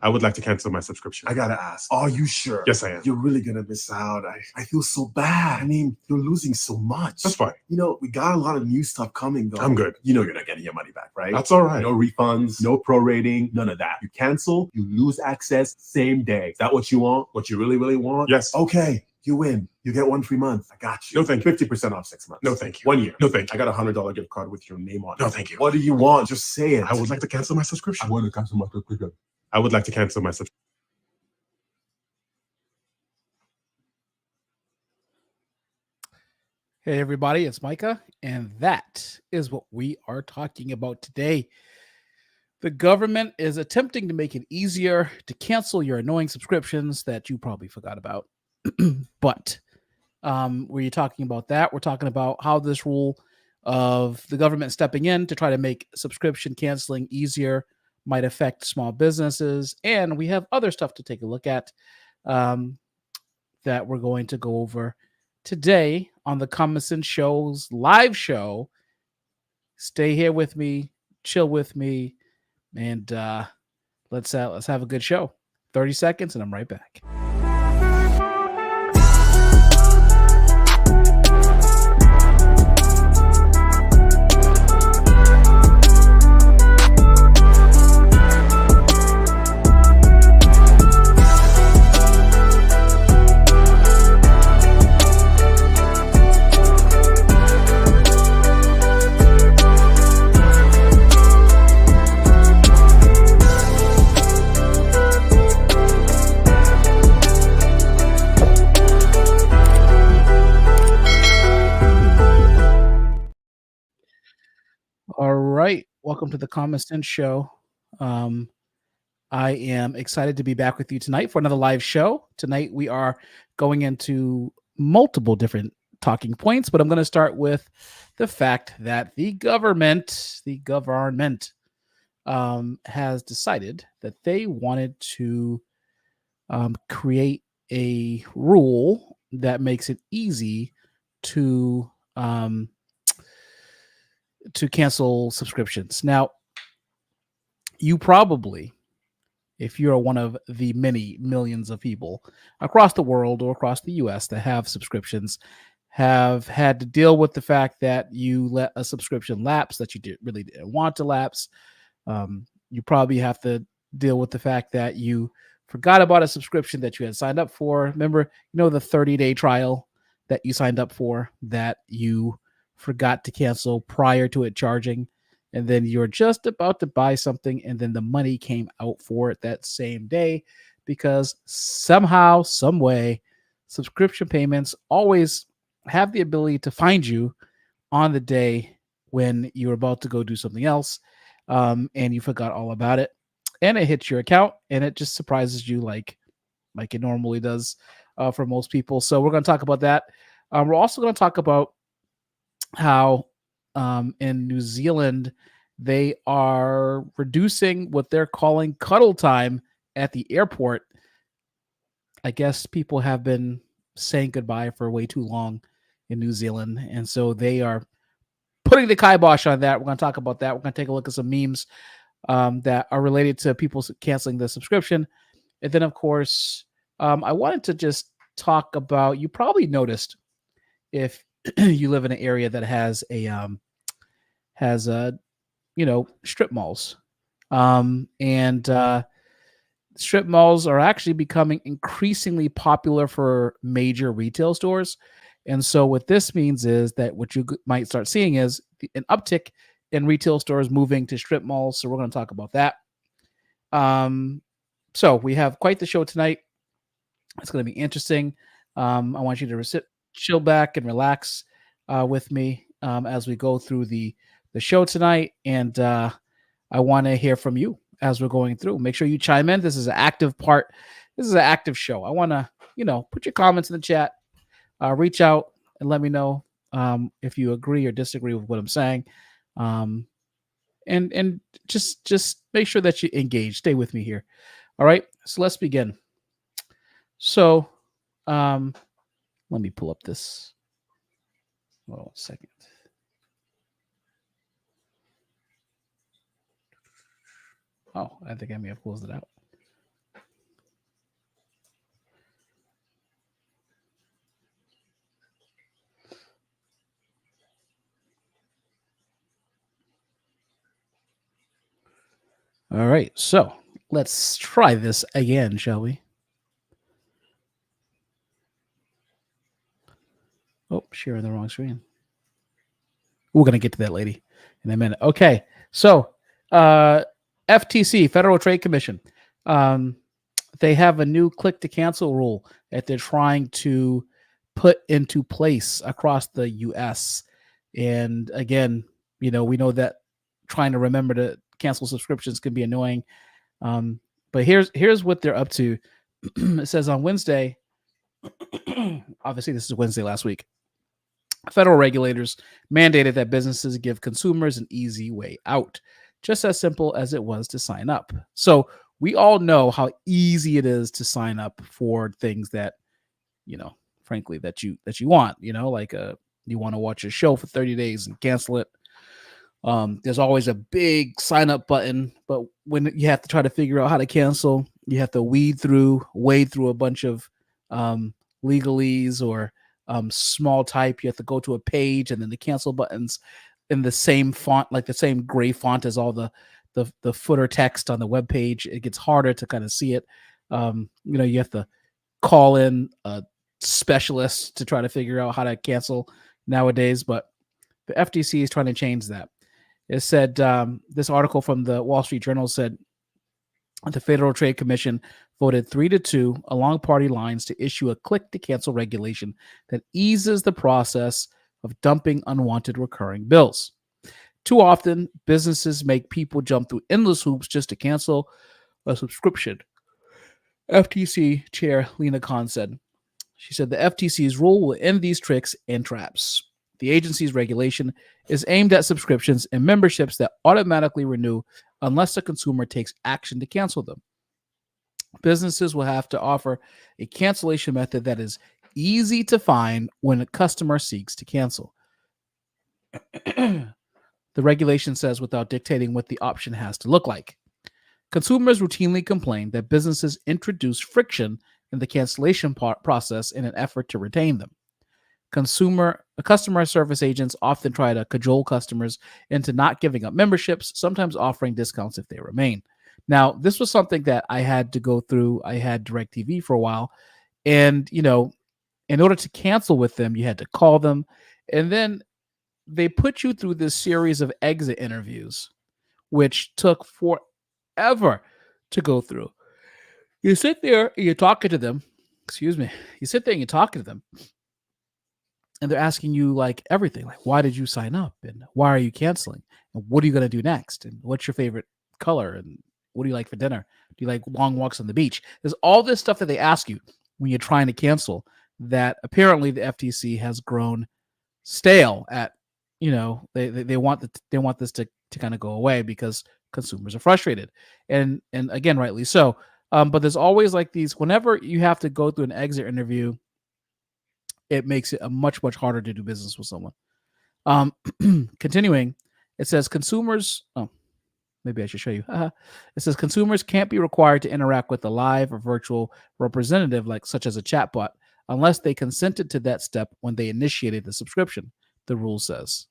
I would like to cancel my subscription. I gotta ask, are you sure? Yes, I am. You're really gonna miss out. I feel so bad. I mean, you're losing so much. That's fine. You know, we got a lot of new stuff coming though. I'm good. You know you're not getting your money back, right? That's all right. No refunds, no prorating, none of that. You cancel, you lose access same day. Is that what you want? What you really, really want? Yes. Okay, you win. You get 1 free month. I got you. No, thank you. 50% off 6 months. No, thank you. 1 year. No, thank you. I got a $100 gift card with your name on it. No, thank you. What do you want? Just say it. I would like to cancel my subscription. I want to cancel my subscription. I would like to cancel my subscription. Hey everybody, it's Micah, and that is what we are talking about today. The government is attempting to make it easier to cancel your annoying subscriptions that you probably forgot about. But we're talking about that. We're talking about how this rule of the government stepping in to try to make subscription canceling easier might affect small businesses. And we have other stuff to take a look at that we're going to go over today on the Common Sense Show's live show. Stay here with me, chill with me, and let's have a good show. 30 seconds, and I'm right back. All right. Welcome to the Common Sense Show. I am excited to be back with you tonight for another live show. Tonight we are going into multiple different talking points, but I'm going to start with the fact that the government has decided that they wanted to create a rule that makes it easy to cancel subscriptions. Now, you probably, if you're one of the many millions of people across the world or across the US that have subscriptions, have had to deal with the fact that you let a subscription lapse that you really didn't want to lapse. You probably have to deal with the fact that you forgot about a subscription that you had signed up for. Remember, the 30-day trial that you signed up for that you forgot to cancel prior to it charging, and then you're just about to buy something and then the money came out for it that same day, because somehow, some way, subscription payments always have the ability to find you on the day when you're about to go do something else, and you forgot all about it, and it hits your account and it just surprises you like it normally does for most people. So we're going to talk about that. We're also going to talk about how in New Zealand they are reducing what they're calling cuddle time at the airport. I guess people have been saying goodbye for way too long in New Zealand, and so they are putting the kibosh on that. We're going to talk about that. We're going to take a look at some memes that are related to people canceling the subscription. And then, of course, I wanted to just talk about, you probably noticed if you live in an area that has strip malls, and strip malls are actually becoming increasingly popular for major retail stores. And so what this means is that what you might start seeing is an uptick in retail stores moving to strip malls. So we're going to talk about that. So we have quite the show tonight. It's going to be interesting. I want you to chill back and relax with me as we go through the show tonight. And I want to hear from you as we're going through. Make sure you chime in. This is an active part. This is an active show. I want to, put your comments in the chat. Reach out and let me know if you agree or disagree with what I'm saying. And just make sure that you engage. Stay with me here. All right. So let's begin. So let me pull up this. Hold on a second. Oh, I think I may have closed it out. All right, so let's try this again, shall we? Oh, sharing the wrong screen. We're going to get to that lady in a minute. Okay, so FTC, Federal Trade Commission, they have a new click to cancel rule that they're trying to put into place across the U.S. And again, we know that trying to remember to cancel subscriptions can be annoying. But here's what they're up to. It says on Wednesday, obviously this is Wednesday last week, federal regulators mandated that businesses give consumers an easy way out, just as simple as it was to sign up. So we all know how easy it is to sign up for things that, frankly, that you want, like you want to watch a show for 30 days and cancel it. There's always a big sign up button, but when you have to try to figure out how to cancel, you have to wade through a bunch of legalese or small type. You have to go to a page, and then the cancel buttons in the same font, like the same gray font as all the footer text on the web page. It gets harder to kind of see it. You have to call in a specialist to try to figure out how to cancel nowadays, but the FTC is trying to change that. It said, this article from the Wall Street Journal said the Federal Trade Commission voted 3-2 along party lines to issue a click to cancel regulation that eases the process of dumping unwanted recurring bills. Too often, businesses make people jump through endless hoops just to cancel a subscription. FTC Chair Lena Khan said. She said the FTC's rule will end these tricks and traps. The agency's regulation is aimed at subscriptions and memberships that automatically renew unless the consumer takes action to cancel them. Businesses will have to offer a cancellation method that is easy to find when a customer seeks to cancel. The regulation says without dictating what the option has to look like. Consumers routinely complain that businesses introduce friction in the cancellation process in an effort to retain them. Customer service agents often try to cajole customers into not giving up memberships, sometimes offering discounts if they remain. Now, this was something that I had to go through. I had DirecTV for a while, and in order to cancel with them, you had to call them, and then they put you through this series of exit interviews, which took forever to go through. You sit there and you're talking to them. You sit there and you're talking to them, and they're asking you like everything, like why did you sign up, and why are you canceling, and what are you going to do next, and what's your favorite color, and what do you like for dinner? Do you like long walks on the beach? There's all this stuff that they ask you when you're trying to cancel that apparently the FTC has grown stale at. They want this to kind of go away because consumers are frustrated, and again, rightly so. But there's always like these, whenever you have to go through an exit interview, it makes it much harder to do business with someone. Continuing, it says consumers. Oh, maybe I should show you. It says consumers can't be required to interact with a live or virtual representative, such as a chatbot, unless they consented to that step when they initiated the subscription. The rule says,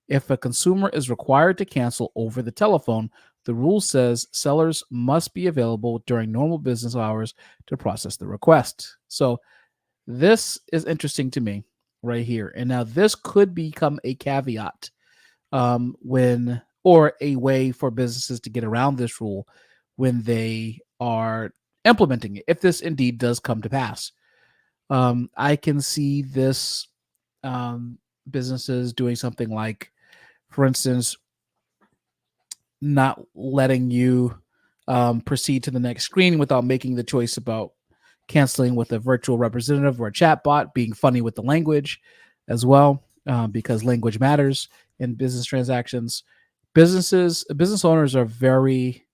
if a consumer is required to cancel over the telephone, the rule says sellers must be available during normal business hours to process the request. So this is interesting to me right here. And now this could become a caveat or a way for businesses to get around this rule when they are implementing it, if this indeed does come to pass. I can see this businesses doing something like, for instance, not letting you proceed to the next screen without making the choice about canceling with a virtual representative or a chatbot, being funny with the language as well, because language matters in business transactions. Business owners are very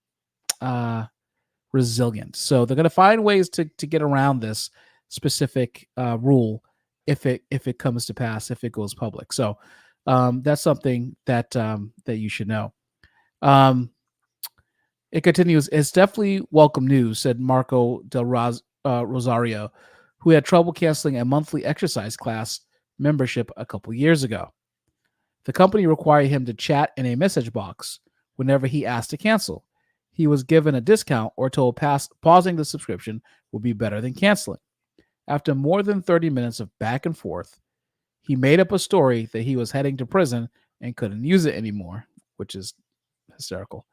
resilient, so they're going to find ways to get around this specific rule if it comes to pass, if it goes public. So that's something that you should know. It continues. It's definitely welcome news, said Marco Del Rosario, who had trouble canceling a monthly exercise class membership a couple years ago. The company required him to chat in a message box whenever he asked to cancel. he was given a discount or told pausing the subscription would be better than canceling. After more than 30 minutes of back and forth, he made up a story that he was heading to prison and couldn't use it anymore, which is hysterical.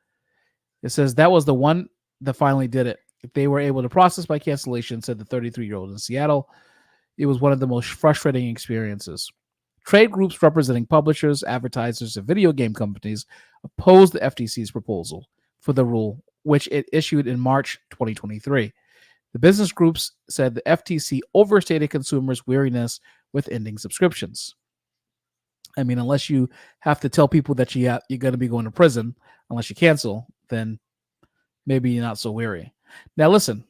It says that was the one that finally did it. If they were able to process my cancellation, said the 33-year-old in Seattle, it was one of the most frustrating experiences. Trade groups representing publishers, advertisers, and video game companies opposed the FTC's proposal for the rule, which it issued in March 2023. The business groups said the FTC overstated consumers' weariness with ending subscriptions. I mean, unless you have to tell people that you're going to be going to prison, unless you cancel, then maybe you're not so weary. Now, listen,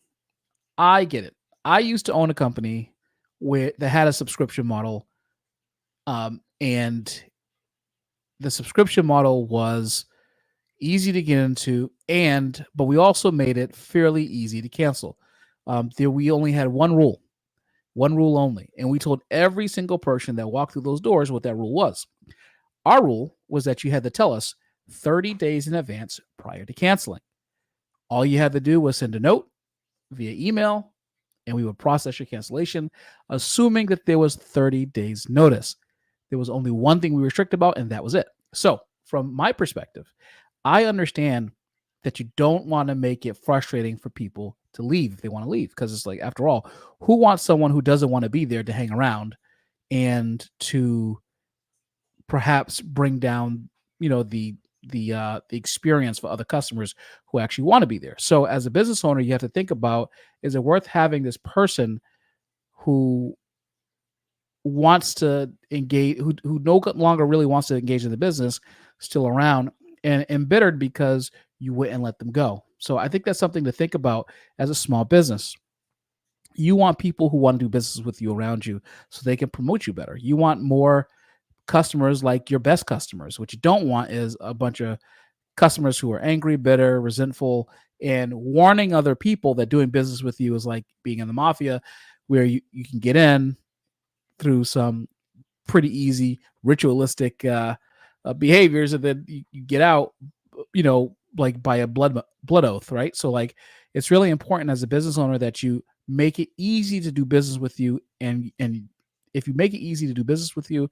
I get it. I used to own a company that had a subscription model, and the subscription model was easy to get into, but we also made it fairly easy to cancel. We only had one rule only, and we told every single person that walked through those doors what that rule was. Our rule was that you had to tell us 30 days in advance prior to canceling. All you had to do was send a note via email, and we would process your cancellation, assuming that there was 30 days notice. There was only one thing we were strict about, and that was it. So from my perspective, I understand that you don't want to make it frustrating for people to leave if they want to leave, because it's like, after all, who wants someone who doesn't want to be there to hang around and to perhaps bring down, the experience for other customers who actually want to be there. So as a business owner, you have to think about, is it worth having this person who wants to engage, who no longer really wants to engage in the business, still around and embittered because you wouldn't let them go? So I think that's something to think about as a small business. You want people who want to do business with you around you so they can promote you better. You want more customers like your best customers. What you don't want is a bunch of customers who are angry, bitter, resentful, and warning other people that doing business with you is like being in the mafia, where you can get in through some pretty easy ritualistic behaviors, and then you get out, like by a blood oath, right? So like, it's really important as a business owner that you make it easy to do business with you, and if you make it easy to do business with you,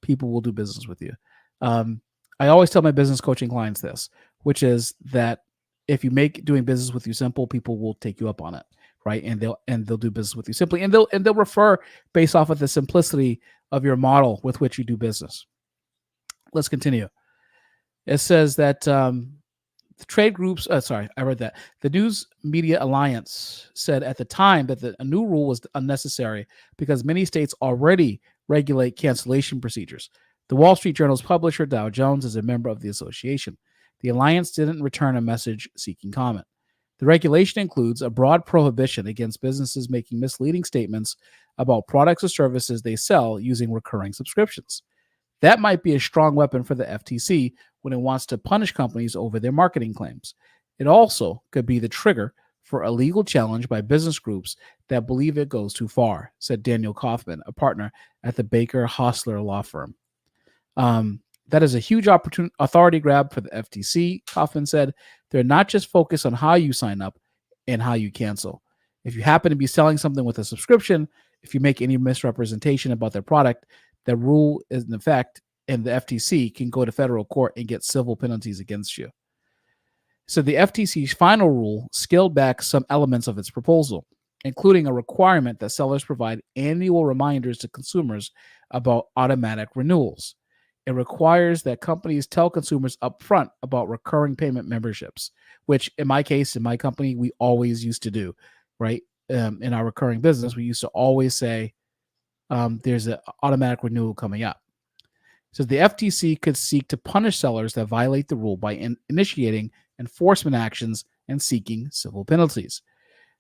people will do business with you. I always tell my business coaching clients this, which is that if you make doing business with you simple, people will take you up on it, right? And they'll do business with you simply, and they'll refer based off of the simplicity of your model with which you do business. Let's continue. It says that the trade groups, I read that. The News Media Alliance said at the time that a new rule was unnecessary because many states already regulate cancellation procedures. The Wall Street Journal's publisher, Dow Jones, is a member of the association. The alliance didn't return a message seeking comment. The regulation includes a broad prohibition against businesses making misleading statements about products or services they sell using recurring subscriptions. That might be a strong weapon for the FTC when it wants to punish companies over their marketing claims. It also could be the trigger for a legal challenge by business groups that believe it goes too far, said Daniel Kaufman, a partner at the Baker Hostler law firm. That is a huge authority grab for the FTC, Kaufman said. They're not just focused on how you sign up and how you cancel. If you happen to be selling something with a subscription, if you make any misrepresentation about their product, the rule is in effect, and the FTC can go to federal court and get civil penalties against you. So the FTC's final rule scaled back some elements of its proposal, including a requirement that sellers provide annual reminders to consumers about automatic renewals. It requires that companies tell consumers upfront about recurring payment memberships, which in my case, in my company, we always used to do, right? In our recurring business, we used to always say there's an automatic renewal coming up. So the FTC could seek to punish sellers that violate the rule by initiating enforcement actions and seeking civil penalties.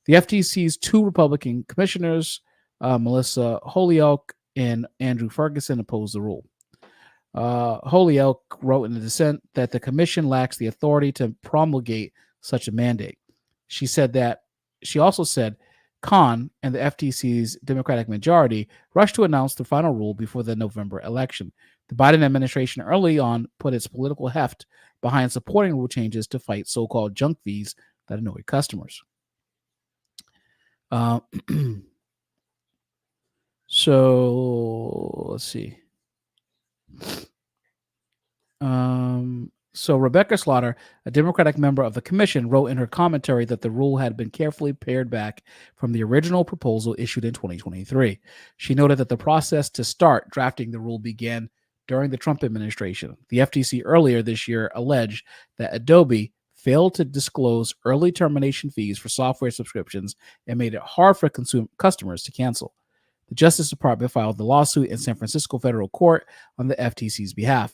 The FTC's two Republican commissioners, Melissa Holyoke and Andrew Ferguson, opposed the rule. Holyoke wrote in the dissent that the commission lacks the authority to promulgate such a mandate. She also said Khan and the FTC's Democratic majority rushed to announce the final rule before the November election. The Biden administration early on put its political heft behind supporting rule changes to fight so-called junk fees that annoy customers. So let's see. So Rebecca Slaughter, a Democratic member of the commission, wrote in her commentary that the rule had been carefully pared back from the original proposal issued in 2023. She noted that the process to start drafting the rule began during the Trump administration. The FTC earlier this year alleged that Adobe failed to disclose early termination fees for software subscriptions and made it hard for customers to cancel. The Justice Department filed the lawsuit in San Francisco federal court on the FTC's behalf.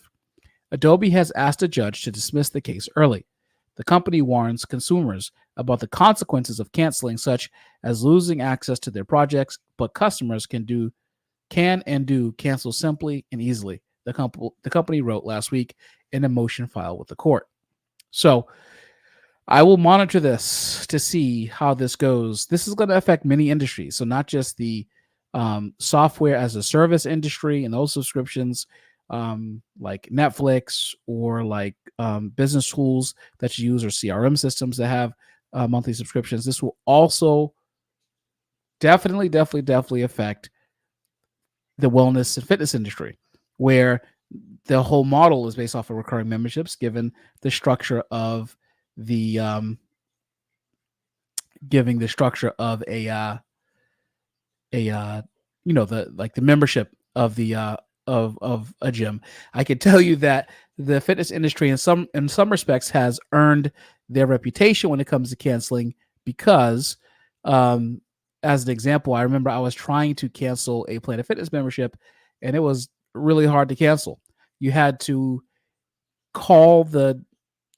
Adobe has asked a judge to dismiss the case early. The company warns consumers about the consequences of canceling, such as losing access to their projects, but customers can and do cancel simply and easily, the company wrote last week in a motion filed with the court. So I will monitor this to see how this goes. This is going to affect many industries, so not just the software as a service industry and those subscriptions, like Netflix or like business tools that you use or CRM systems that have monthly subscriptions. This will also definitely affect the wellness and fitness industry, where the whole model is based off of recurring memberships, given the structure of the giving the structure of the membership of the of a gym. I can tell you that the fitness industry in some respects has earned their reputation when it comes to canceling, because as an example, I remember I was trying to cancel a Planet Fitness membership and it was really hard to cancel. You had to call the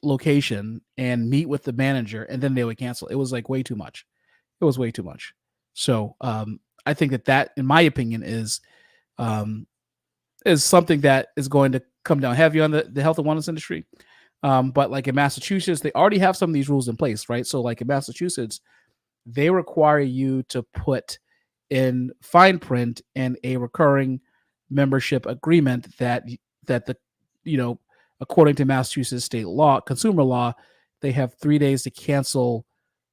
location and meet with the manager and then they would cancel. It was like way too much. It was way too much. So I think that in my opinion is something that is going to come down heavy on the health and wellness industry. But like in Massachusetts, they already have some of these rules in place, right? So like in Massachusetts, they require you to put in fine print and a recurring membership agreement that the, according to Massachusetts state law, consumer law, they have 3 days to cancel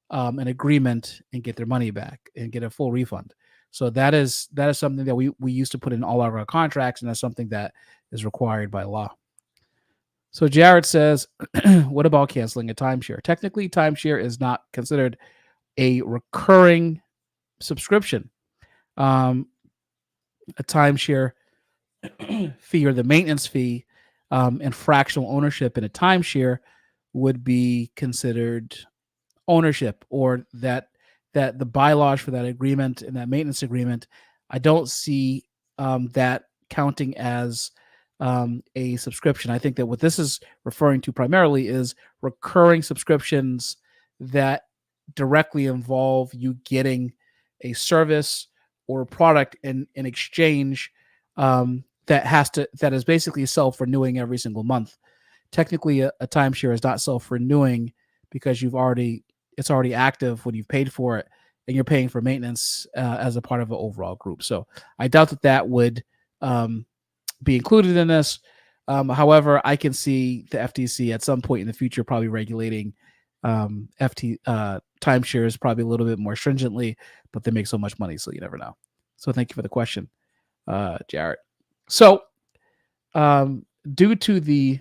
an agreement and get their money back and get a full refund. So that is something that we used to put in all of our contracts, and that's something that is required by law. So Jared says, what about canceling a timeshare? Technically, timeshare is not considered a recurring subscription. A timeshare fee, or the maintenance fee, and fractional ownership in a timeshare would be considered ownership, or that the bylaws for that agreement and that maintenance agreement, I don't see that counting as a subscription. I think that what this is referring to primarily is recurring subscriptions that directly involve you getting a service or a product in exchange that is basically self-renewing every single month. Technically, a timeshare is not self-renewing because it's already active when you've paid for it, and you're paying for maintenance as a part of an overall group. So I doubt that would be included in this. However, I can see the FTC at some point in the future probably regulating timeshares probably a little bit more stringently, but they make so much money, so you never know. So thank you for the question, Jarrett. So due to the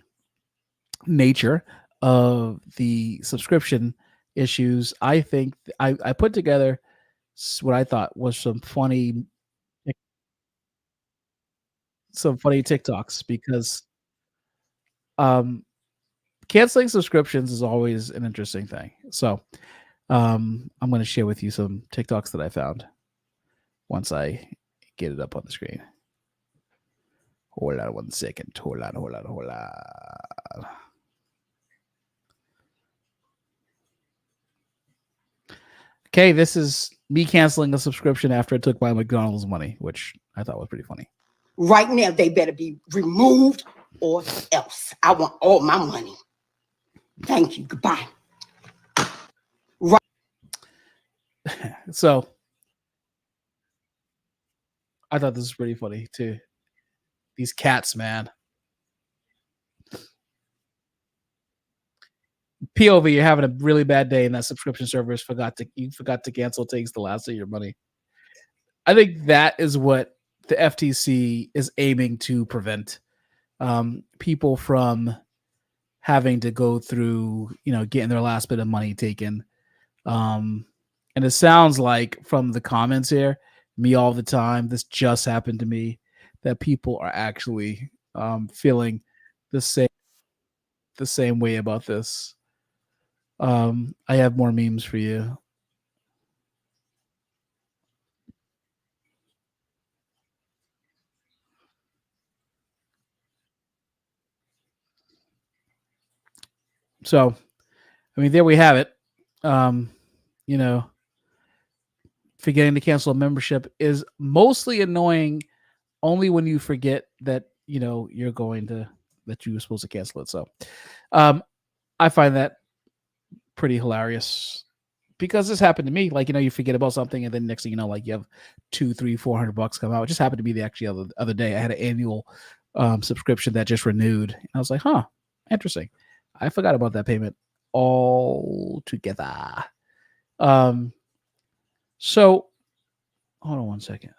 nature of the subscription issues, I think I put together what I thought was some funny TikToks, because canceling subscriptions is always an interesting thing. So I'm going to share with you some TikToks that I found once I get it up on the screen. Hold on 1 second. Hold on. Okay, this is me canceling a subscription after I took my McDonald's money, which I thought was pretty funny. Right now, they better be removed or else. I want all my money. Thank you. Goodbye. Right. So I thought this was pretty funny too. These cats, man. POV, you're having a really bad day and that subscription service forgot to cancel, takes the last of your money. I think that is what the FTC is aiming to prevent, people from having to go through, getting their last bit of money taken. And it sounds like from the comments here, me all the time, this just happened to me, that people are actually feeling the same way about this. I have more memes for you. So, I mean, there we have it. Forgetting to cancel a membership is mostly annoying only when you forget that, you're that you were supposed to cancel it. So, I find that pretty hilarious because this happened to me. Like, you forget about something and then next thing you know, like you have $200, $300, $400 come out. It just happened to be the other day. I had an annual subscription that just renewed. And I was like, huh, interesting. I forgot about that payment altogether. So hold on one second.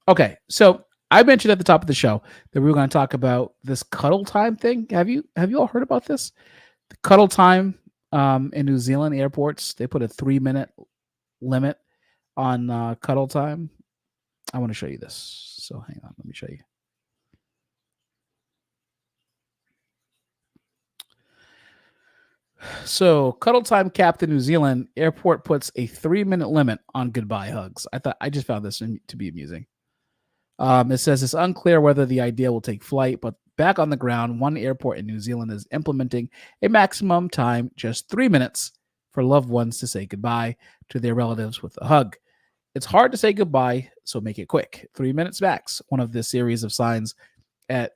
Okay. So I mentioned at the top of the show that we were going to talk about this cuddle time thing. Have you all heard about this? The cuddle time in New Zealand airports, they put a 3-minute limit on cuddle time. I want to show you this. So hang on, let me show you. So cuddle time capped in New Zealand airport puts a 3-minute limit on goodbye hugs. I just found this to be amusing. It says it's unclear whether the idea will take flight, but back on the ground, one airport in New Zealand is implementing a maximum time, just 3 minutes, for loved ones to say goodbye to their relatives with a hug. It's hard to say goodbye, so make it quick. 3 minutes max. One of this series of signs at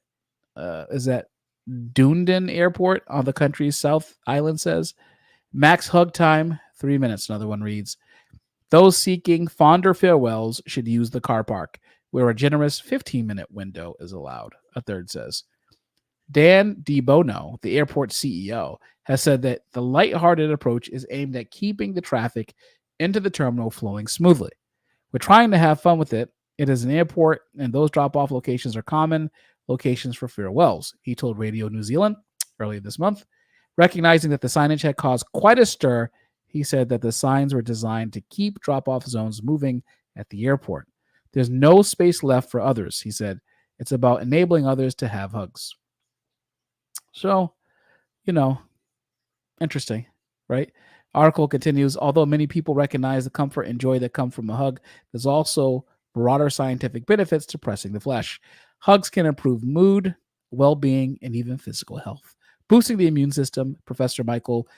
Dunedin Airport on the country's South Island says, max hug time, 3 minutes. Another one reads, those seeking fonder farewells should use the car park, where a generous 15-minute window is allowed, a third says. Dan DeBono, the airport CEO, has said that the lighthearted approach is aimed at keeping the traffic into the terminal flowing smoothly. We're trying to have fun with it. It is an airport, and those drop-off locations are common locations for farewells, he told Radio New Zealand earlier this month. Recognizing that the signage had caused quite a stir, he said that the signs were designed to keep drop-off zones moving at the airport. There's no space left for others, he said. It's about enabling others to have hugs. So, interesting, right? Article continues, although many people recognize the comfort and joy that come from a hug, there's also broader scientific benefits to pressing the flesh. Hugs can improve mood, well-being, and even physical health. Boosting the immune system, Professor Michael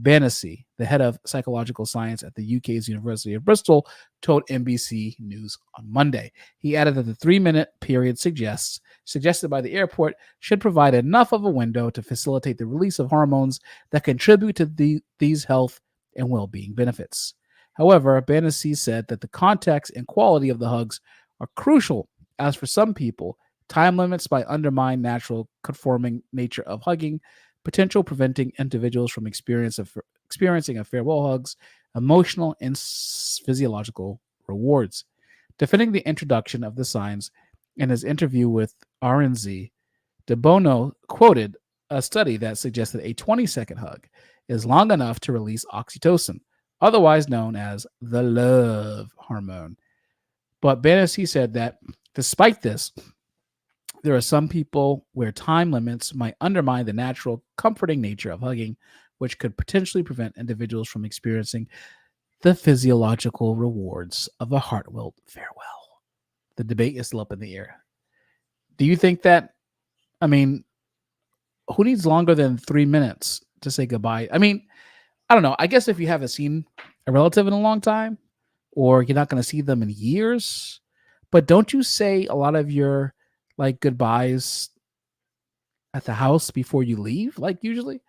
Banassi, the head of psychological science at the UK's University of Bristol, told NBC News on Monday. He added that the 3-minute period suggested by the airport should provide enough of a window to facilitate the release of hormones that contribute to these health and well-being benefits. However, Banassi said that the context and quality of the hugs are crucial, as for some people, time limits might undermine natural conforming nature of hugging, potential preventing individuals from experiencing a farewell hugs, emotional and physiological rewards. Defending the introduction of the signs in his interview with RNZ, De Bono quoted a study that suggested a 20-second hug is long enough to release oxytocin, otherwise known as the love hormone. But Banassi said that despite this, there are some people where time limits might undermine the natural, comforting nature of hugging, which could potentially prevent individuals from experiencing the physiological rewards of a heartfelt farewell. The debate is still up in the air. Do you think that, who needs longer than 3 minutes to say goodbye? I don't know. I guess if you haven't seen a relative in a long time, or you're not going to see them in years, but don't you say a lot of your goodbyes at the house before you leave? Usually,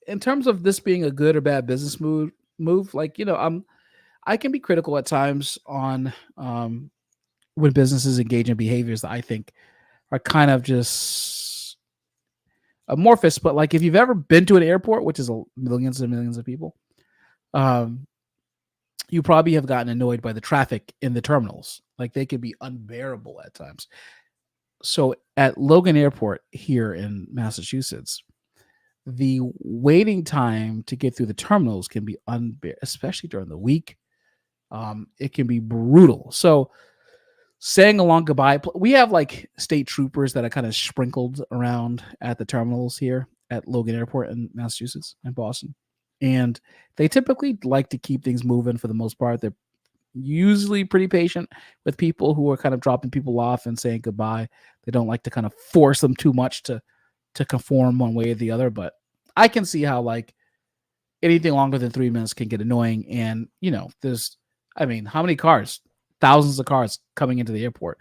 in terms of this being a good or bad business move, I can be critical at times on when businesses engage in behaviors that I think are kind of just amorphous, but like if you've ever been to an airport, which is millions and millions of people, you probably have gotten annoyed by the traffic in the terminals. Like they can be unbearable at times. So at Logan Airport here in Massachusetts, the waiting time to get through the terminals can be unbearable, especially during the week. It can be brutal. So saying a long goodbye, we have like state troopers that are kind of sprinkled around at the terminals here at Logan Airport in Massachusetts and Boston. And they typically like to keep things moving for the most part. They're usually pretty patient with people who are kind of dropping people off and saying goodbye. They don't like to kind of force them too much to conform one way or the other. But I can see how like anything longer than 3 minutes can get annoying. And, you know, how many cars? Thousands of cars coming into the airport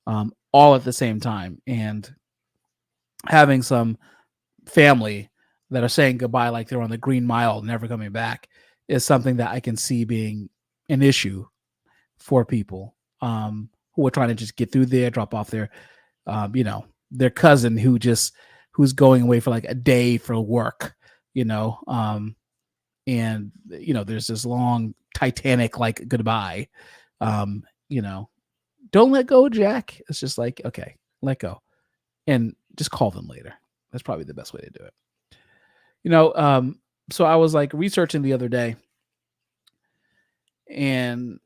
all at the same time. And having some family that are saying goodbye like they're on the Green Mile, never coming back, is something that I can see being an issue for people who are trying to just get through there, drop off their cousin who's going away for like a day for work, and there's this long Titanic like goodbye. Don't let go, Jack. It's just like, okay, let go and just call them later. That's probably the best way to do it. So I was like researching the other day and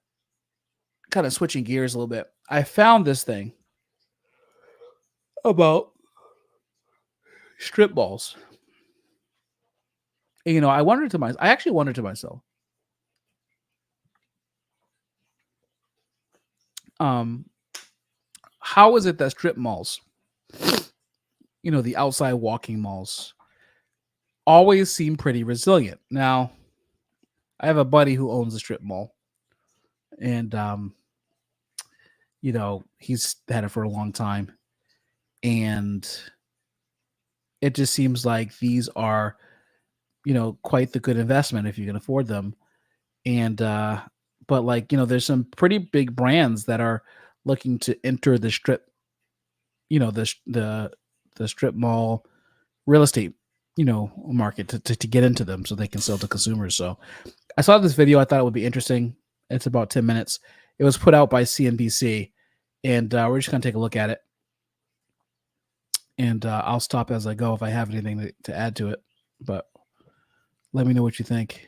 kind of switching gears a little bit. I found this thing about strip malls. And, I actually wondered to myself, how is it that strip malls, the outside walking malls, always seem pretty resilient? Now, I have a buddy who owns a strip mall, and he's had it for a long time, and it just seems like these are, quite the good investment if you can afford them. And but like, there's some pretty big brands that are looking to enter the strip, the strip mall real estate, market to get into them so they can sell to consumers. So I saw this video. I thought it would be interesting. It's about 10 minutes. It was put out by CNBC, and we're just going to take a look at it. And I'll stop as I go if I have anything to add to it. But let me know what you think.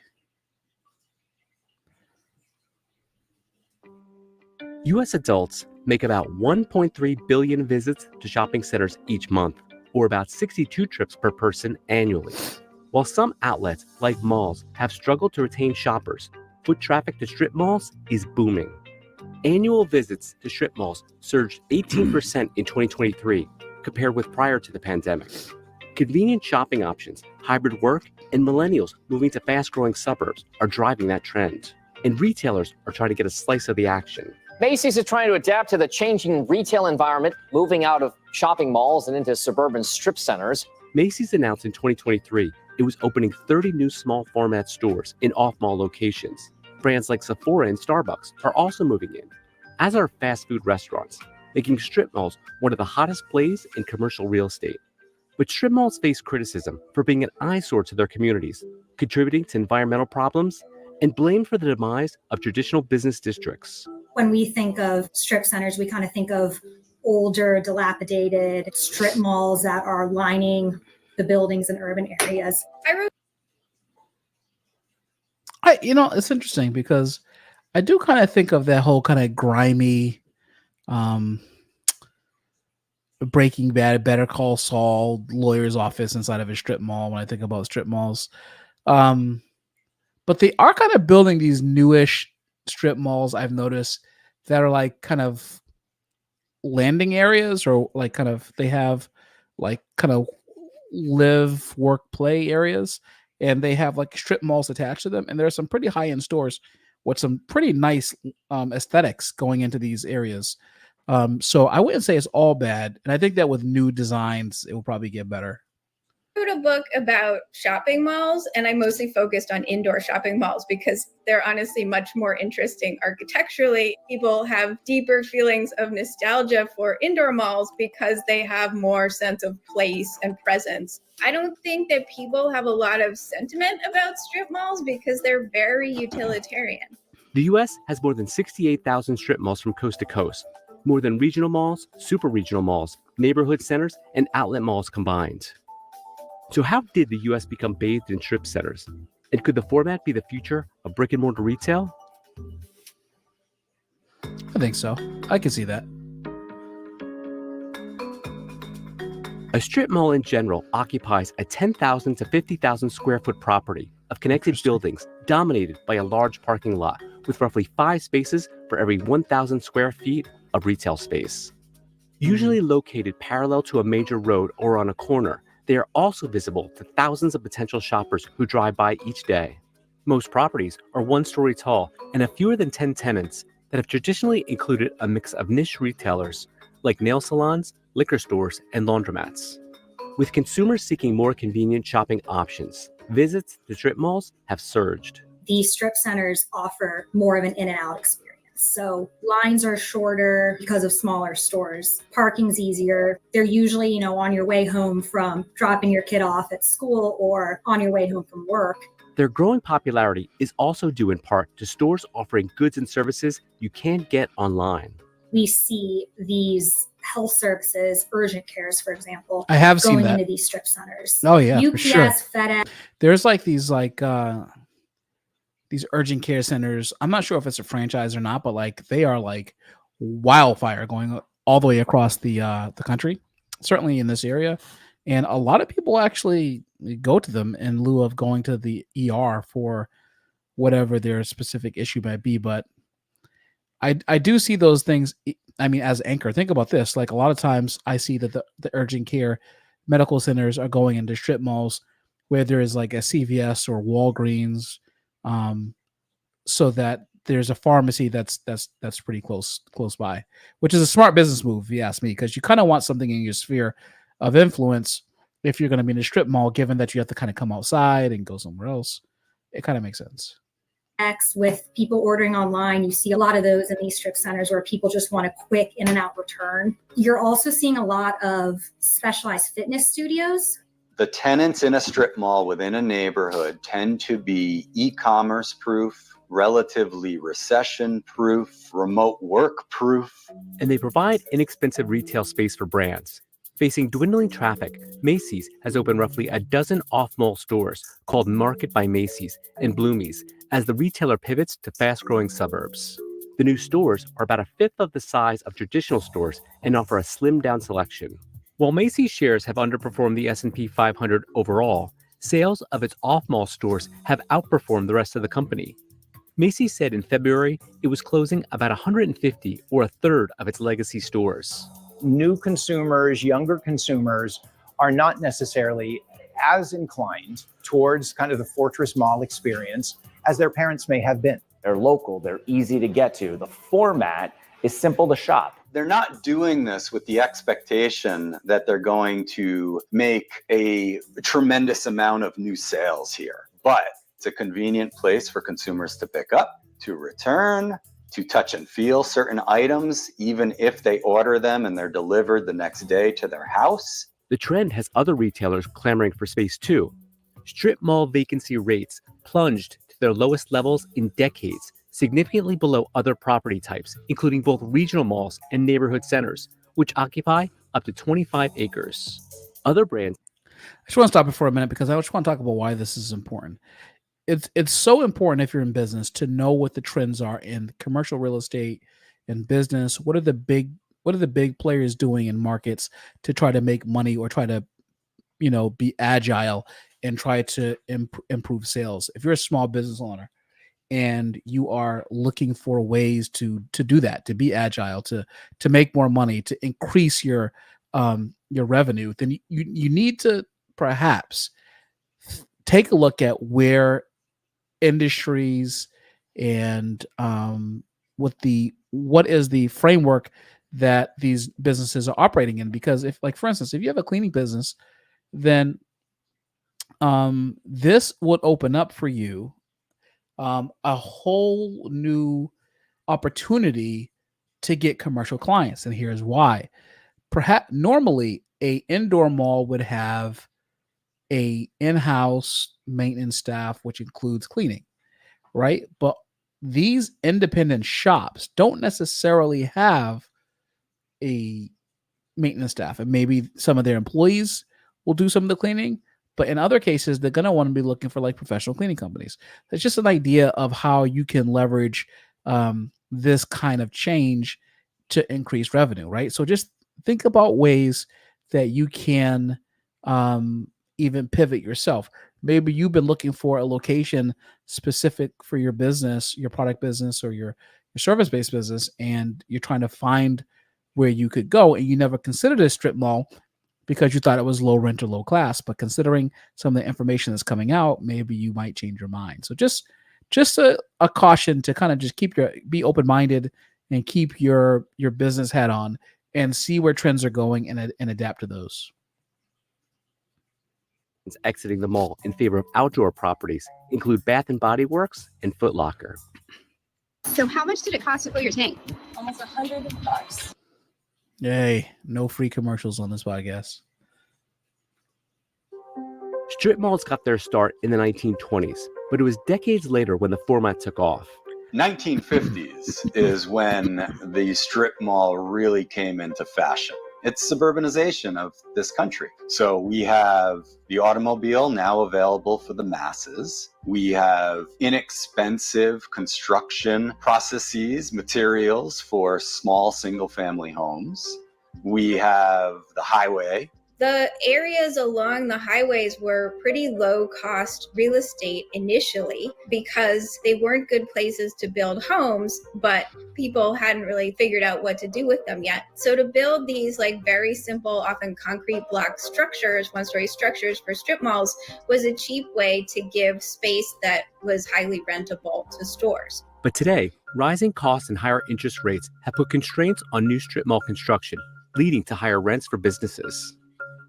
U.S. adults make about 1.3 billion visits to shopping centers each month, or about 62 trips per person annually. While some outlets, like malls, have struggled to retain shoppers, foot traffic to strip malls is booming. Annual visits to strip malls surged 18% in 2023, compared with prior to the pandemic. Convenient shopping options, hybrid work, and millennials moving to fast-growing suburbs are driving that trend. And retailers are trying to get a slice of the action. Macy's is trying to adapt to the changing retail environment, moving out of shopping malls and into suburban strip centers. Macy's announced in 2023 it was opening 30 new small format stores in off-mall locations. Brands like Sephora and Starbucks are also moving in, as are fast food restaurants, making strip malls one of the hottest plays in commercial real estate. But strip malls face criticism for being an eyesore to their communities, contributing to environmental problems, and blamed for the demise of traditional business districts. When we think of strip centers, we kind of think of older, dilapidated strip malls that are lining the buildings in urban areas. It's interesting because I do kind of think of that whole kind of grimy, Breaking Bad, Better Call Saul lawyer's office inside of a strip mall when I think about strip malls. But they are kind of building these newish strip malls, I've noticed, that are like kind of landing areas, or like kind of, they have like kind of live, work, play areas, and they have like strip malls attached to them. And there are some pretty high-end stores with some pretty nice aesthetics going into these areas. So I wouldn't say it's all bad. And I think that with new designs, it will probably get better. wrote a book about shopping malls, and I mostly focused on indoor shopping malls because they're honestly much more interesting architecturally. People have deeper feelings of nostalgia for indoor malls because they have more sense of place and presence. I don't think that people have a lot of sentiment about strip malls because they're very utilitarian. The US has more than 68,000 strip malls from coast to coast, more than regional malls, super regional malls, neighborhood centers, and outlet malls combined. So how did the US become bathed in strip centers? And could the format be the future of brick and mortar retail? I think so. I can see that. A strip mall in general occupies a 10,000 to 50,000 square foot property of connected buildings dominated by a large parking lot with roughly 5 spaces for every 1,000 square feet of retail space. Usually located parallel to a major road or on a corner, they are also visible to thousands of potential shoppers who drive by each day. Most properties are 1 story tall and have fewer than 10 tenants that have traditionally included a mix of niche retailers like nail salons, liquor stores, and laundromats. With consumers seeking more convenient shopping options, visits to strip malls have surged. These strip centers offer more of an in and out experience. So lines are shorter because of smaller stores. Parking's easier. They're usually, on your way home from dropping your kid off at school or on your way home from work. Their growing popularity is also due in part to stores offering goods and services you can't get online. We see these health services, urgent cares, for example, I have seen going that. into these strip centers. Oh yeah, UPS, for sure. FedEx. There's like these urgent care centers. I'm not sure if it's a franchise or not, but like they are like wildfire going all the way across the country, certainly in this area. And a lot of people actually go to them in lieu of going to the ER for whatever their specific issue might be. But I do see those things. I mean, as anchor, think about this. Like a lot of times I see that the urgent care medical centers are going into strip malls where there is like a CVS or Walgreens, so that there's a pharmacy that's pretty close by, which is a smart business move, if you ask me, because you kind of want something in your sphere of influence if you're going to be in a strip mall, given that you have to kind of come outside and go somewhere else. It kind of makes sense. With people ordering online, you see a lot of those in these strip centers where people just want a quick in and out return. You're also seeing a lot of specialized fitness studios. The tenants in a strip mall within a neighborhood tend to be e-commerce proof, relatively recession proof, remote work proof. And they provide inexpensive retail space for brands. Facing dwindling traffic, Macy's has opened roughly a dozen off-mall stores called Market by Macy's and Bloomies as the retailer pivots to fast-growing suburbs. The new stores are about a fifth of the size of traditional stores and offer a slimmed-down selection. While Macy's shares have underperformed the S&P 500 overall, sales of its off-mall stores have outperformed the rest of the company. Macy's said in February it was closing about 150, or a third, of its legacy stores. New consumers, younger consumers are not necessarily as inclined towards kind of the fortress mall experience as their parents may have been. They're local, they're easy to get to. The format is simple to shop. They're not doing this with the expectation that they're going to make a tremendous amount of new sales here. But it's a convenient place for consumers to pick up, to return, to touch and feel certain items, even if they order them and they're delivered the next day to their house. The trend has other retailers clamoring for space too. Strip mall vacancy rates plunged to their lowest levels in decades, significantly below other property types, including both regional malls and neighborhood centers, which occupy up to 25 acres. Other brands. I just want to stop it for a minute because I just want to talk about why this is important. It's so important if you're in business to know what the trends are in commercial real estate and business. What are the big players doing in markets to try to make money or try to, be agile and try to improve sales? If you're a small business owner and you are looking for ways to do that, to be agile, to make more money, to increase your revenue, then you need to perhaps take a look at where industries and what is the framework that these businesses are operating in. Because if, like, for instance, if you have a cleaning business, then this would open up for you a whole new opportunity to get commercial clients. And here's why. Perhaps normally a indoor mall would have a in-house maintenance staff, which includes cleaning, right? But these independent shops don't necessarily have a maintenance staff, and maybe some of their employees will do some of the cleaning. But in other cases, they're going to want to be looking for like professional cleaning companies. It's just an idea of how you can leverage this kind of change to increase revenue, right? So just think about ways that you can even pivot yourself. Maybe you've been looking for a location specific for your business, your product business, or your service-based business, and you're trying to find where you could go, and you never considered a strip mall because you thought it was low rent or low class. But considering some of the information that's coming out, maybe you might change your mind. So just a caution to kind of just be open-minded and keep your business hat on and see where trends are going and adapt to those. Exiting the mall in favor of outdoor properties include Bath and Body Works and Foot Locker. So how much did it cost to fill your tank? Almost $100. Yay, no free commercials on this podcast. Strip malls got their start in the 1920s, but it was decades later when the format took off. 1950s is when the strip mall really came into fashion. It's suburbanization of this country. So we have the automobile now available for the masses. We have inexpensive construction processes, materials for small single-family homes. We have the highway. The areas along the highways were pretty low cost real estate initially because they weren't good places to build homes, but people hadn't really figured out what to do with them yet. So to build these like very simple, often concrete block structures, one-story structures for strip malls was a cheap way to give space that was highly rentable to stores. But today, rising costs and higher interest rates have put constraints on new strip mall construction, leading to higher rents for businesses.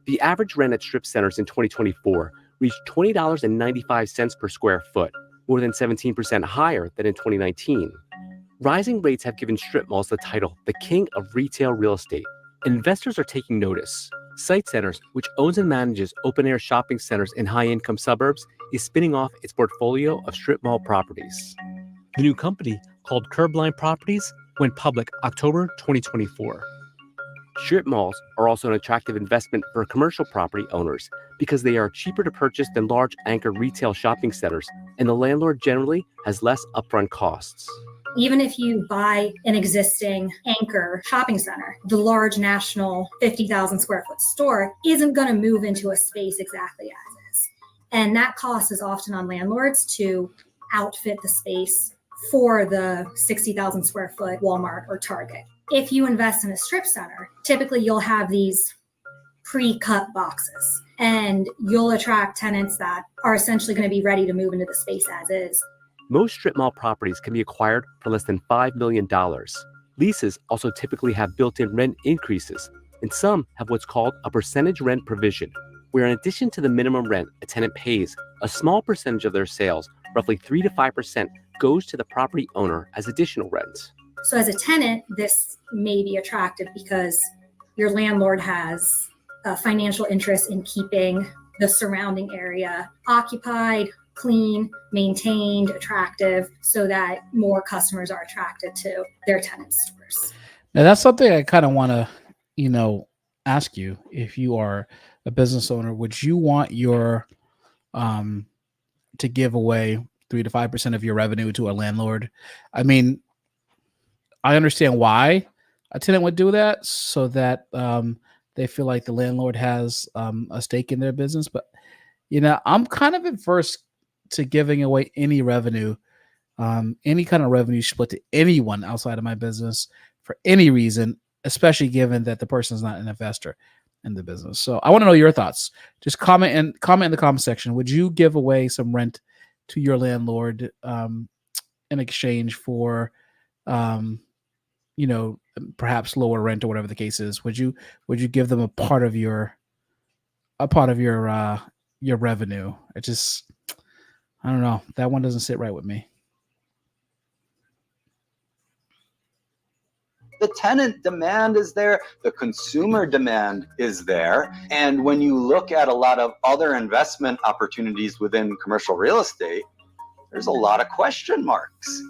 The average rent at strip centers in 2024 reached $20.95 per square foot, more than 17% higher than in 2019. Rising rates have given strip malls the title, the king of retail real estate. Investors are taking notice. Site Centers, which owns and manages open-air shopping centers in high-income suburbs, is spinning off its portfolio of strip mall properties. The new company, called Curbline Properties, went public October 2024. Strip malls are also an attractive investment for commercial property owners because they are cheaper to purchase than large anchor retail shopping centers, and the landlord generally has less upfront costs. Even if you buy an existing anchor shopping center, the large national 50,000 square foot store isn't going to move into a space exactly as is. And that cost is often on landlords to outfit the space for the 60,000 square foot Walmart or Target. If you invest in a strip center, typically you'll have these pre-cut boxes and you'll attract tenants that are essentially going to be ready to move into the space as is. Most strip mall properties can be acquired for less than $5 million. Leases also typically have built-in rent increases, and some have what's called a percentage rent provision, where in addition to the minimum rent a tenant pays, a small percentage of their sales, roughly 3 to 5%, goes to the property owner as additional rent. So as a tenant, this may be attractive because your landlord has a financial interest in keeping the surrounding area occupied, clean, maintained, attractive, so that more customers are attracted to their tenant stores. Now that's something I kind of want to, ask you. If you are a business owner, would you want your to give away 3 to 5% of your revenue to a landlord? I mean, I understand why a tenant would do that, so that they feel like the landlord has a stake in their business. But, I'm kind of adverse to giving away any revenue, any kind of revenue split to anyone outside of my business for any reason, especially given that the person is not an investor in the business. So I want to know your thoughts. Just comment in the comment section. Would you give away some rent to your landlord in exchange for perhaps lower rent or whatever the case is? Would you give them a part of your your revenue. It just, I don't know. That one doesn't sit right with me. The tenant demand is there, the consumer demand is there. And when you look at a lot of other investment opportunities within commercial real estate, there's a lot of question marks.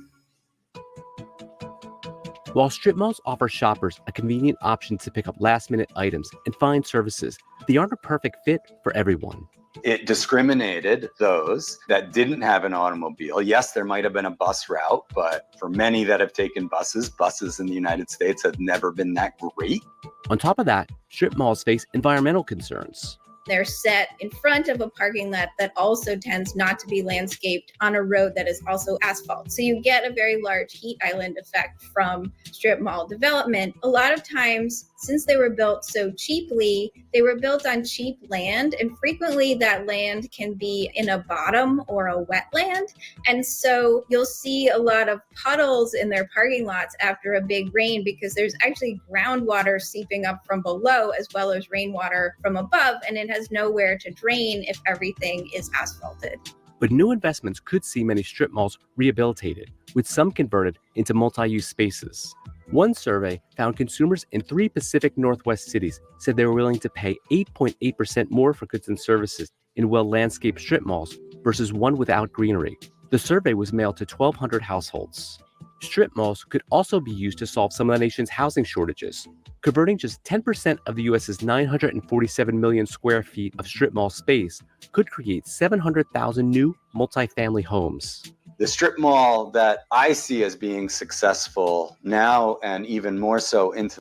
While strip malls offer shoppers a convenient option to pick up last-minute items and find services, they aren't a perfect fit for everyone. It discriminated those that didn't have an automobile. Yes, there might have been a bus route, but for many that have taken buses in the United States have never been that great. On top of that, strip malls face environmental concerns. They're set in front of a parking lot that also tends not to be landscaped on a road that is also asphalt. So you get a very large heat island effect from strip mall development. A lot of times, since they were built so cheaply, they were built on cheap land, and frequently that land can be in a bottom or a wetland. And so you'll see a lot of puddles in their parking lots after a big rain because there's actually groundwater seeping up from below as well as rainwater from above, and it has nowhere to drain if everything is asphalted. But new investments could see many strip malls rehabilitated, with some converted into multi-use spaces. One survey found consumers in 3 Pacific Northwest cities said they were willing to pay 8.8% more for goods and services in well-landscaped strip malls versus one without greenery. The survey was mailed to 1,200 households. Strip malls could also be used to solve some of the nation's housing shortages. Converting just 10% of the U.S.'s 947 million square feet of strip mall space could create 700,000 new multifamily homes. The strip mall that I see as being successful now and even more so into.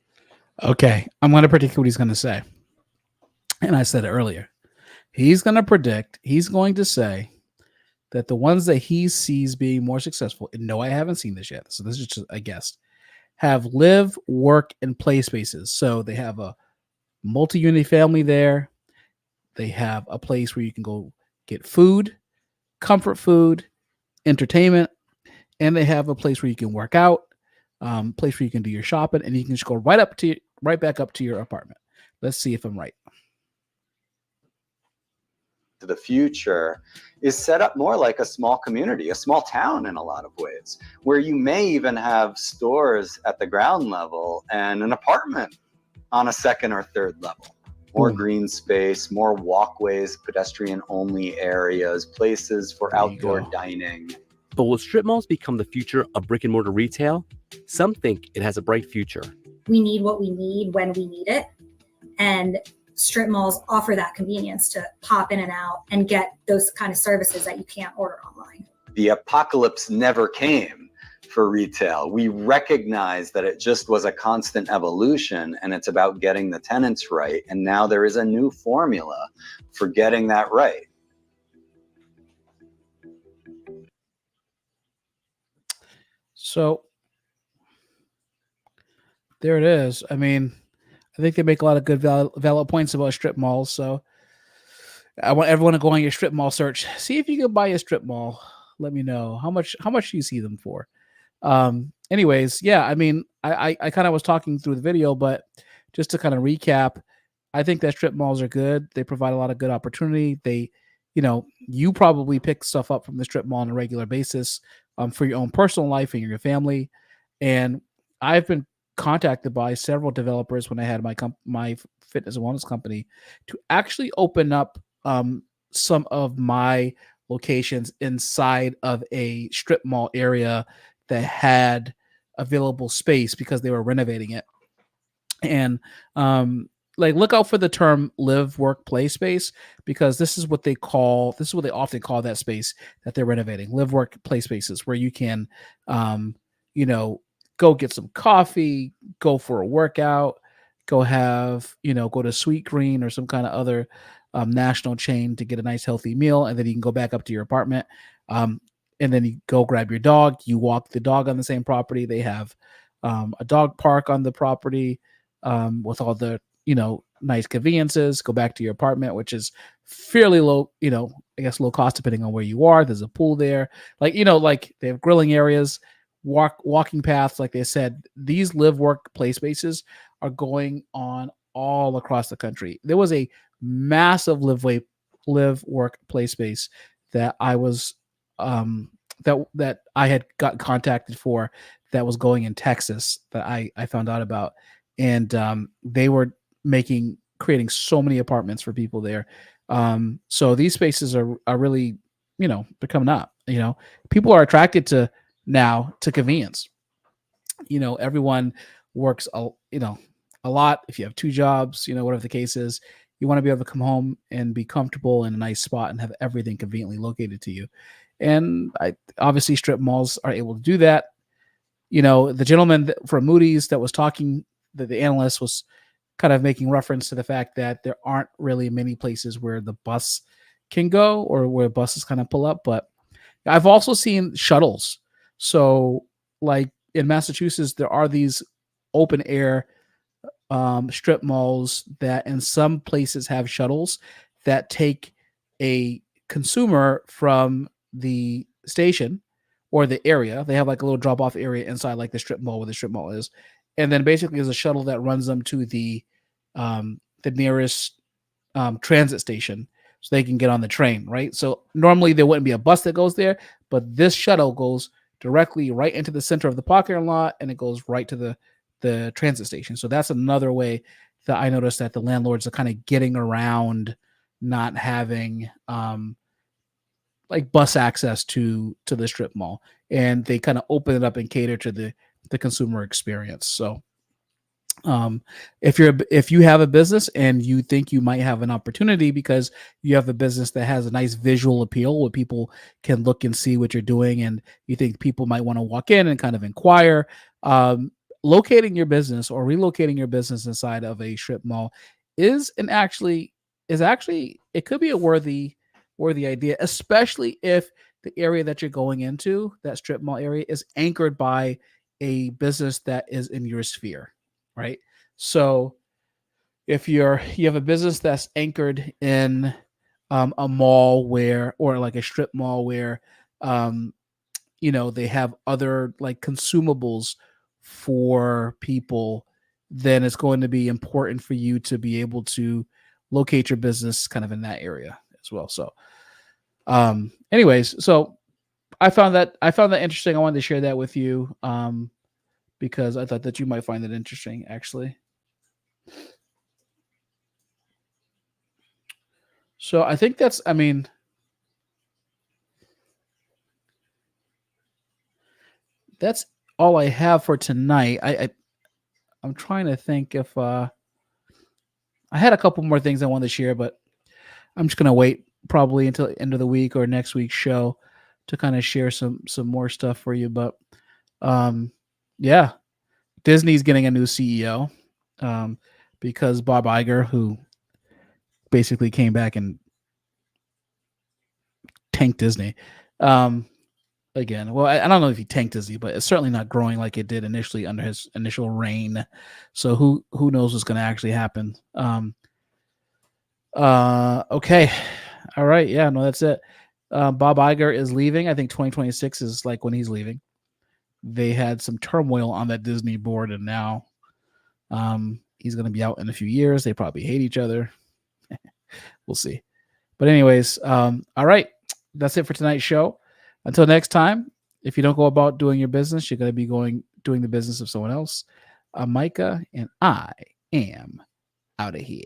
Okay, I'm going to predict what he's going to say. And I said it earlier. He's going to say that the ones that he sees being more successful, and no, I haven't seen this yet, so this is just a guess, have live, work, and play spaces. So they have a multi-unit family there. They have a place where you can go get food, comfort food, entertainment, and they have a place where you can work out, place where you can do your shopping, and you can just go right back up to your apartment. Let's see if I'm right. The future is set up more like a small community, a small town in a lot of ways, where you may even have stores at the ground level and an apartment on a second or third level. More green space, more walkways, pedestrian-only areas, places for outdoor dining. But will strip malls become the future of brick-and-mortar retail? Some think it has a bright future. We need what we need when we need it. And strip malls offer that convenience to pop in and out and get those kind of services that you can't order online. The apocalypse never came for retail. We recognize that it just was a constant evolution, and it's about getting the tenants right. And now there is a new formula for getting that right. So there it is. I mean, I think they make a lot of good valid points about strip malls. So I want everyone to go on your strip mall search. See if you can buy a strip mall. Let me know how much you see them for. Anyways, yeah, I mean, I kind of was talking through the video, but just to kind of recap, I think that strip malls are good. They provide a lot of good opportunity. They, you probably pick stuff up from the strip mall on a regular basis for your own personal life and your family. And I've been contacted by several developers when I had my fitness and wellness company to actually open up some of my locations inside of a strip mall area that had available space because they were renovating it. And look out for the term live, work, play space, because this is what they often call that space that they're renovating. Live, work, play spaces where you can go get some coffee, go for a workout, go to Sweet Green or some kind of other national chain to get a nice healthy meal, and then you can go back up to your apartment. And then you go grab your dog. You walk the dog on the same property. They have a dog park on the property with all the nice conveniences. Go back to your apartment, which is fairly low, I guess low cost depending on where you are. There's a pool there, they have grilling areas, walking paths. Like they said, these live, work, play spaces are going on all across the country. There was a massive live, live, work, play space that I was that I had got contacted for that was going in Texas that I found out about, and they were creating so many apartments for people there. So these spaces are really, they're coming up. People are attracted to convenience. Everyone works a lot. If you have two jobs, whatever the case is, you want to be able to come home and be comfortable in a nice spot and have everything conveniently located to you. And obviously strip malls are able to do that. The gentleman from Moody's that was talking, the analyst was kind of making reference to the fact that there aren't really many places where the bus can go or where buses kind of pull up. But I've also seen shuttles. So like in Massachusetts, there are these open air strip malls that in some places have shuttles that take a consumer from the station or the area. They have like a little drop off area inside like the strip mall where the strip mall is. And then basically there's a shuttle that runs them to the nearest transit station so they can get on the train, right? So normally there wouldn't be a bus that goes there, but this shuttle goes directly right into the center of the parking lot and it goes right to the transit station. So that's another way that I noticed that the landlords are kind of getting around not having like bus access to the strip mall, and they kind of open it up and cater to the consumer experience. So if you have a business and you think you might have an opportunity because you have a business that has a nice visual appeal where people can look and see what you're doing, and you think people might want to walk in and kind of inquire, locating your business or relocating your business inside of a strip mall is actually it could be a worthy idea, especially if the area that you're going into, that strip mall area, is anchored by a business that is in your sphere, right? So if you have a business that's anchored in a mall or like a strip mall where they have other like consumables for people, then it's going to be important for you to be able to locate your business kind of in that area as well. So anyways, so I found that interesting. I wanted to share that with you because I thought that you might find it interesting actually. So I think that's all I have for tonight. I'm trying to think if I had a couple more things I wanted to share, but I'm just gonna wait probably until the end of the week or next week's show to kind of share some more stuff for you. But yeah, Disney's getting a new CEO because Bob Iger, who basically came back and tanked Disney again. Well, I don't know if he tanked Disney, but it's certainly not growing like it did initially under his initial reign. So who knows what's going to actually happen? Okay. All right. Yeah, no, that's it. Bob Iger is leaving. I think 2026 is like when he's leaving. They had some turmoil on that Disney board, and now he's going to be out in a few years. They probably hate each other. We'll see. But anyways, all right. That's it for tonight's show. Until next time, if you don't go about doing your business, you're going to be doing the business of someone else. I'm Micah, and I am out of here.